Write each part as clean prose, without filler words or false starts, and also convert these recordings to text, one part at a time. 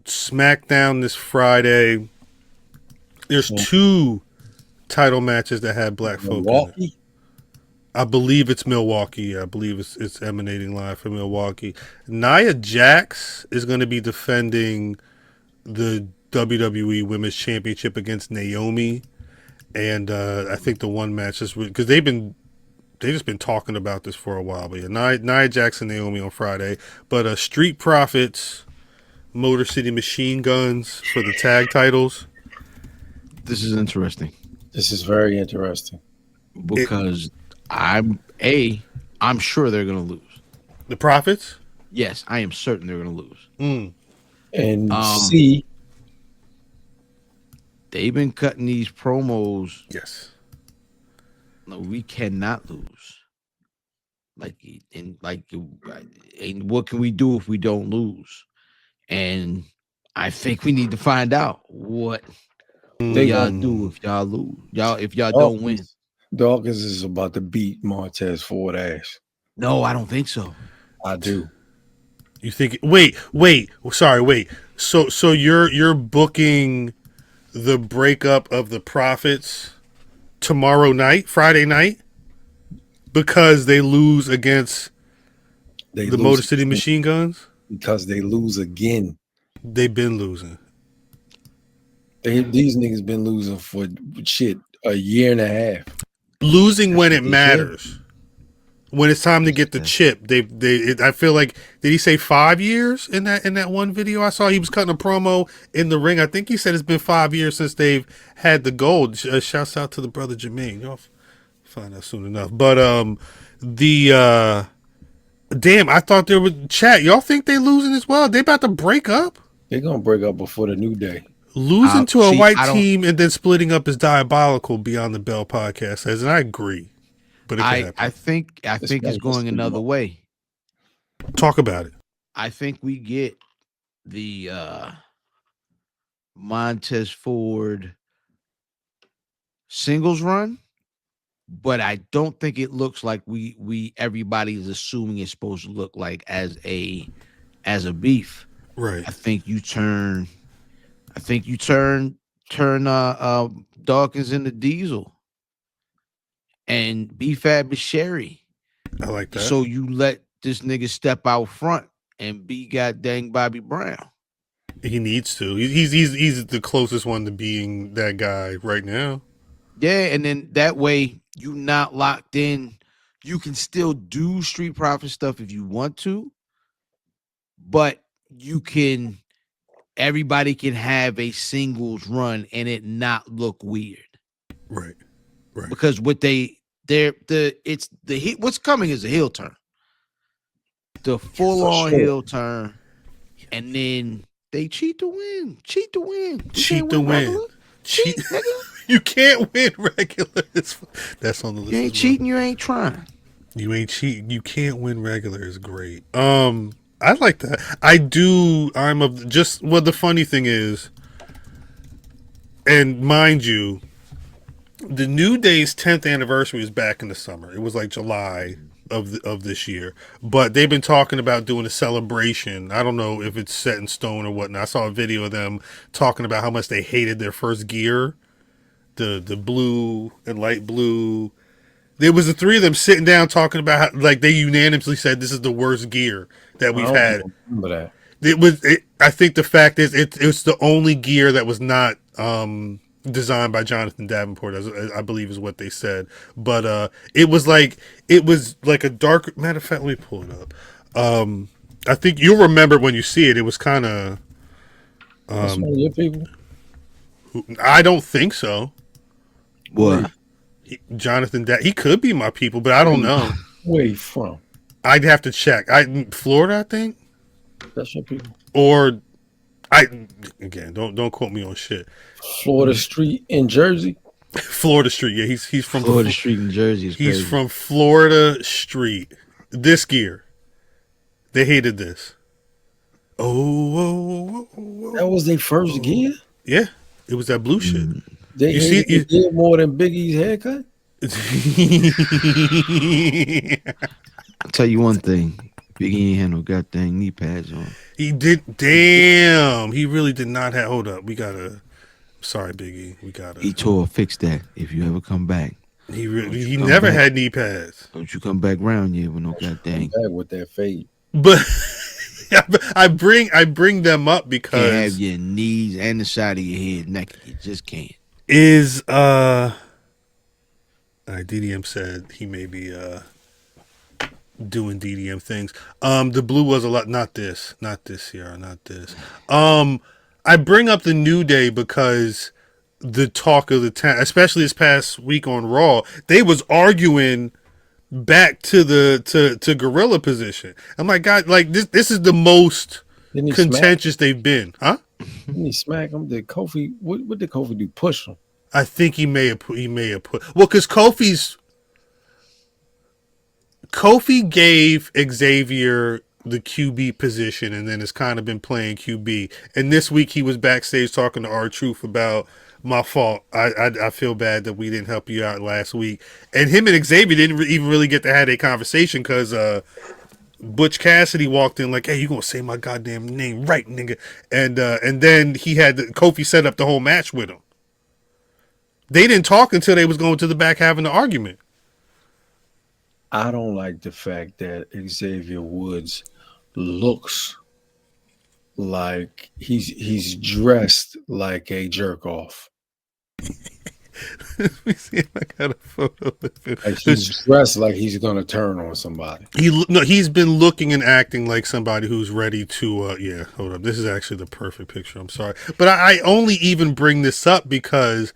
SmackDown this Friday. There's 2 title matches that had black folk in it. I believe it's Milwaukee. I believe it's emanating live from Milwaukee. Nia Jax is going to be defending the WWE Women's Championship against Naomi, and I think the one match is because they've just been talking about this for a while. But yeah, Nia Jax and Naomi on Friday. But Street Profits, Motor City Machine Guns for the tag titles. This is interesting. This is very interesting because I'm sure they're going to lose. The Profits? Yes, I am certain they're going to lose. And C, they've been cutting these promos. Yes. No, we cannot lose. And what can we do if we don't lose? And I think we need to find out what y'all do if y'all lose. If y'all don't win. Dawkins is about to beat Montez Ford ass. No, I don't think so. I do. You think? Wait. So you're booking the breakup of the Profits tomorrow night, Friday night, because they lose against the Motor City Machine Guns? Because they lose again. They've been losing. These niggas been losing for a year and a half. Losing when it matters. When it's time to get the chip. I feel like, did he say 5 years in that one video I saw? He was cutting a promo in the ring. I think he said it's been 5 years since they've had the gold. Shouts out to the brother Jermaine. Y'all find out soon enough. But damn, I thought there was chat. Y'all think they losing as well? They about to break up? They're gonna break up before the new day. Losing to a white team and then splitting up is diabolical. Beyond the Bell podcast says, and I agree. But I think it's going another way. Talk about it. I think we get the Montez Ford singles run, but I don't think it looks like we everybody is assuming it's supposed to look like as a beef. Right. I think you turn Dawkins into Diesel and B-Fab is Sherry. I like that. So you let this nigga step out front and be goddamn Bobby Brown. He needs to. He's the closest one to being that guy right now. Yeah, and then that way you not locked in. You can still do Street Profit stuff if you want to, but everybody can have a singles run and it not look weird. Right. Because what's coming is a heel turn. The full on heel turn, and then they cheat to win. Cheat to win. Cheat to win. Cheat, nigga. You can't win regular. That's on the list. You ain't cheating, you ain't trying. You ain't cheating. You can't win regular is great. I like that. I do. The funny thing is, and mind you, the New Day's 10th anniversary is back in the summer. It was like July of this year, but they've been talking about doing a celebration. I don't know if it's set in stone or whatnot. I saw a video of them talking about how much they hated their first gear, the blue and light blue. There was the three of them sitting down talking about how, like, they unanimously said this is the worst gear that we've had. Remember that. I think the fact is it's the only gear that was not designed by Jonathan Davenport, as I believe is what they said. But it was like a dark. Matter of fact, let me pull it up. I think you'll remember when you see it. It was kind of. That's one of your people. I don't think so. What? Jonathan, he could be my people, but I don't know. Where he from? I'd have to check. Florida, I think. That's your people. Or, again, don't quote me on shit. Florida Street in Jersey. Florida Street, yeah, he's from Florida Street in Jersey. Is crazy. He's from Florida Street. This gear, they hated this. Oh. That was their first gear. Yeah, it was that blue shit. They did more than Biggie's haircut. I'll tell you one thing. Big E ain't had no goddamn knee pads on. He did. Damn, he really did not have. Hold up, we gotta. Sorry, Big E. We gotta. He told fix that if you ever come back. He never had knee pads. Don't you come back round here with no goddamn. Back with that fade. But I bring them up because Can't have your knees and the side of your head naked. You just can't. Is DDM said he may be doing DDM things. The blue was a lot. Not this, Sierra, not this. I bring up the New Day because the talk of the town, especially this past week on Raw, they was arguing back to the gorilla position. I'm like, God, like this is the most contentious they've been, huh? Didn't he smack him? Did Kofi? What did Kofi do? Push him? I think he may have put. Well, because Kofi gave Xavier the QB position, and then has kind of been playing QB. And this week he was backstage talking to R-Truth about my fault. I feel bad that we didn't help you out last week. And him and Xavier didn't even really get to have a conversation because Butch Cassidy walked in like, "Hey, you gonna say my goddamn name right, nigga?" And then he had Kofi set up the whole match with him. They didn't talk until they was going to the back having the argument. I don't like the fact that Xavier Woods looks like he's dressed like a jerk off. Let me see if I got a photo of him. Like he's dressed like he's gonna turn on somebody. He's been looking and acting like somebody who's ready to. Yeah, hold up. This is actually the perfect picture. I'm sorry, but I only even bring this up because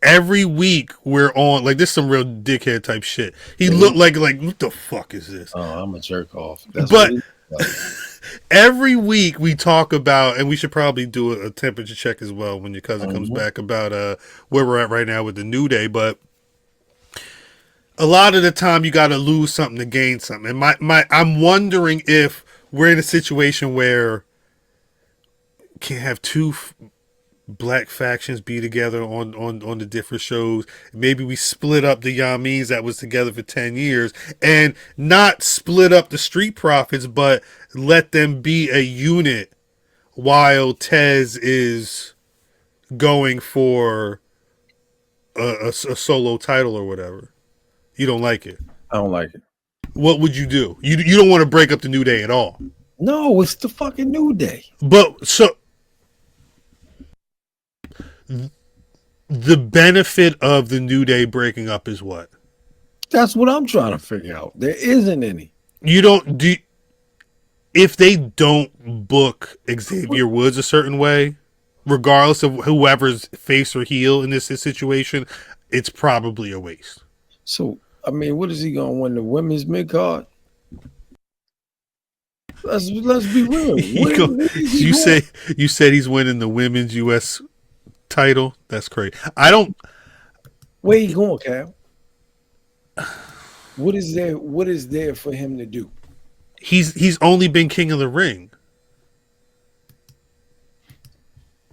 every week we're on like this is some real dickhead type shit. He looked like what the fuck is this? Oh, I'm a jerk off. That's but every week we talk about, and we should probably do a temperature check as well when your cousin comes back about where we're at right now with the New Day. But a lot of the time you got to lose something to gain something. And I'm wondering if we're in a situation where can't have two black factions be together on the different shows. Maybe we split up the Yamins that was together for 10 years and not split up the Street Profits, but let them be a unit while Tez is going for a solo title or whatever. You don't like it? I don't like it. What would you do? You don't want to break up the New Day at all? No, it's the fucking New Day. But so the benefit of the New Day breaking up is what? That's what I'm trying to figure out. There isn't any. You don't do. If they don't book Xavier Woods a certain way, regardless of whoever's face or heel in this situation, it's probably a waste. So, I mean, what is he going to win, the women's mid-card? Let's be real. You said he's winning the women's U.S. title. That's crazy. I don't. Where he going, Cal? What is there for him to do? He's only been King of the Ring.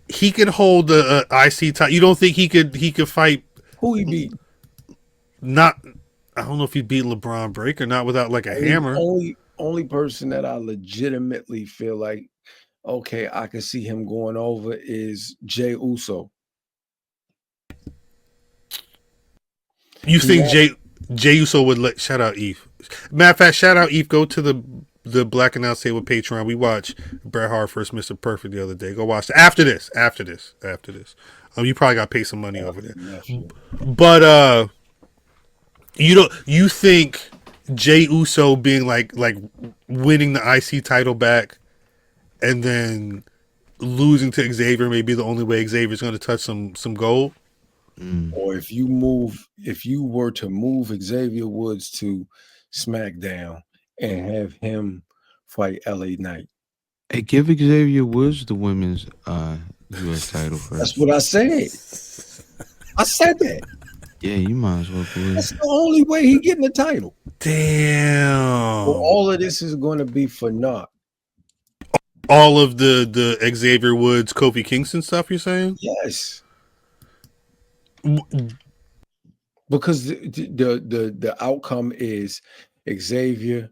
He could hold the IC title. You don't think he could fight? Who he beat? Not. I don't know if he beat LeBron Breaker, not without like a hammer. Only person that I legitimately feel like, okay, I can see him going over is Jey Uso. You think Jey Uso would let? Shout out Eve. Matter of fact, shout out Eve. Go to the Black and Out Say with Patreon. We watched Bret Hart versus Mr. Perfect the other day. Go watch it. After this. You probably got to pay some money over there. But you think Jey Uso being like winning the IC title back and then losing to Xavier may be the only way Xavier's going to touch some gold? Or if you were to move Xavier Woods to SmackDown and have him fight LA Knight. Hey, give Xavier Woods the women's U.S. title first. That's what I said. I said that. Yeah, you might as well do it. That's the only way he getting the title. Damn. Well, all of this is going to be for naught. All of the Xavier Woods, Kofi Kingston stuff you're saying? Yes. Because the outcome is Xavier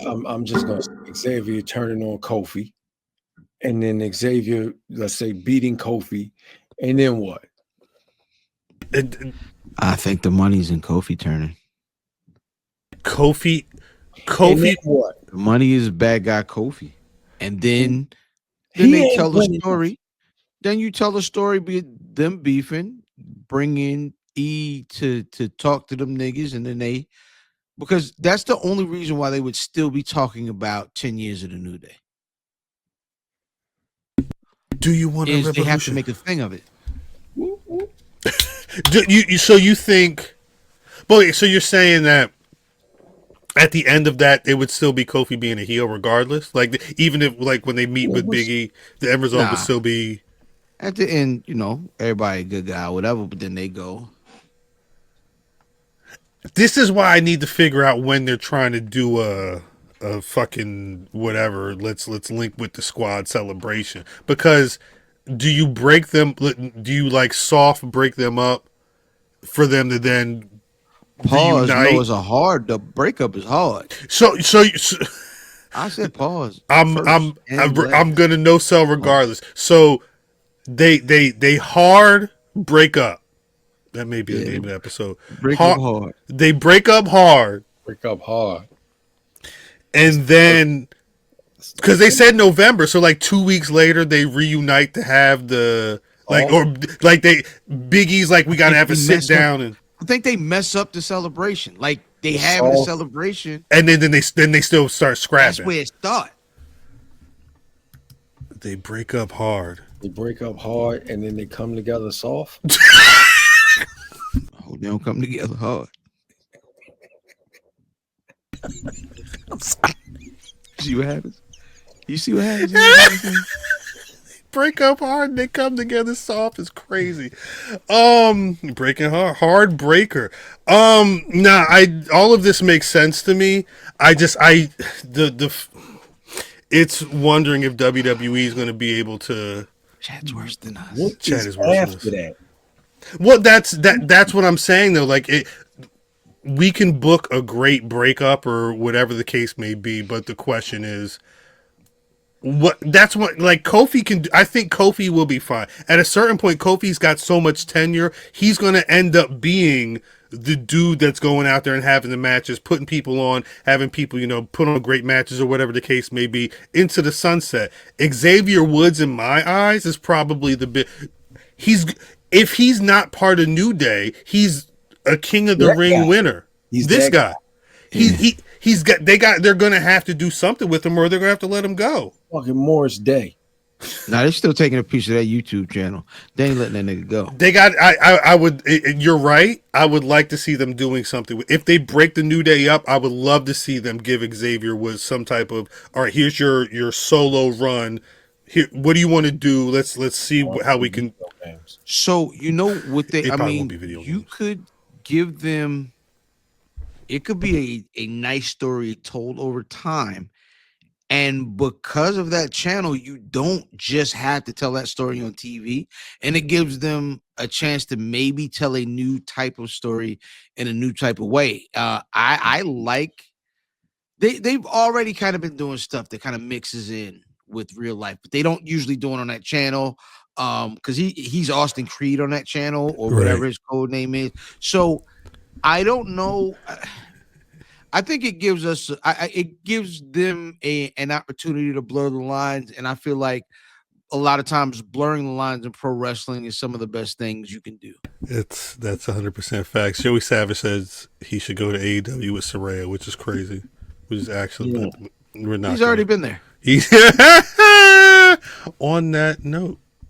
I'm just gonna say Xavier turning on Kofi, and then Xavier, let's say, beating Kofi, and then what? I think the money's in Kofi turning. Kofi. And then what? The money is bad guy Kofi, and then He they ain't tell the winning. story. Then you tell the story, be them beefing, bring in E to talk to them niggas, and then they, because that's the only reason why they would still be talking about 10 years of the New Day. Do you want a Is revolution? they have to make a thing of it. So you think? Boy, so you're saying that at the end of that, it would still be Kofi being a heel, regardless. Like even if, like when they meet with Big E, the end result would still be. At the end, you know, everybody a good guy, whatever. But then they go. This is why I need to figure out when they're trying to do a fucking whatever. Let's link with the squad celebration, because do you break them? Do you like soft break them up for them to then pause? reunite? No, it's a hard. The breakup is hard. So I said pause. I'm gonna no sell regardless. So they hard break up. That may be the name of the episode. Break up hard. They break up hard. Break up hard. And then, because they said November, so like 2 weeks later they reunite to have the Big E's like, we gotta have a sit down, and I think they mess up the celebration. Like they have the celebration, and then they still start scrapping. That's where it starts. They break up hard. They break up hard, and then they come together soft. Oh, they don't come together hard. I'm sorry. See what happens? You see what happens? Break up hard and they come together soft is crazy. Breaking hard breaker. All of this makes sense to me. It's wondering if WWE is going to be able to. Chad's worse than us. Chad is worse after than us. that. Well, that's what I'm saying though. Like we can book a great breakup or whatever the case may be, but the question is, that's what like Kofi can do. I think Kofi will be fine. At a certain point, Kofi's got so much tenure, he's going to end up being the dude that's going out there and having the matches, putting people on, having people, put on great matches or whatever the case may be into the sunset. Xavier Woods, in my eyes, is probably the bit. If he's not part of New Day, he's a King of the Ring winner. He's this guy. Guy. They're gonna have to do something with him, or they're gonna have to let him go. Fucking Morris Day. Now they're still taking a piece of that YouTube channel. They ain't letting that nigga go. They got. I would. You're right. I would like to see them doing something. If they break the New Day up, I would love to see them give Xavier Woods some type of. All right, here's your solo run. Here, what do you want to do? Let's see how we can. So what they. I mean, you could give them. It could be a nice story told over time. And because of that channel, you don't just have to tell that story on TV. And it gives them a chance to maybe tell a new type of story in a new type of way. I like they've already kind of been doing stuff that kind of mixes in with real life, but they don't usually do it on that channel. Because he's Austin Creed on that channel or whatever his code name is. So I don't know. I think it gives us, it gives them an opportunity to blur the lines, and I feel like a lot of times blurring the lines in pro wrestling is some of the best things you can do. That's 100% facts. Joey Savage says he should go to AEW with Saraya, which is crazy. Which is actually, we're not. He's already been there. On that note.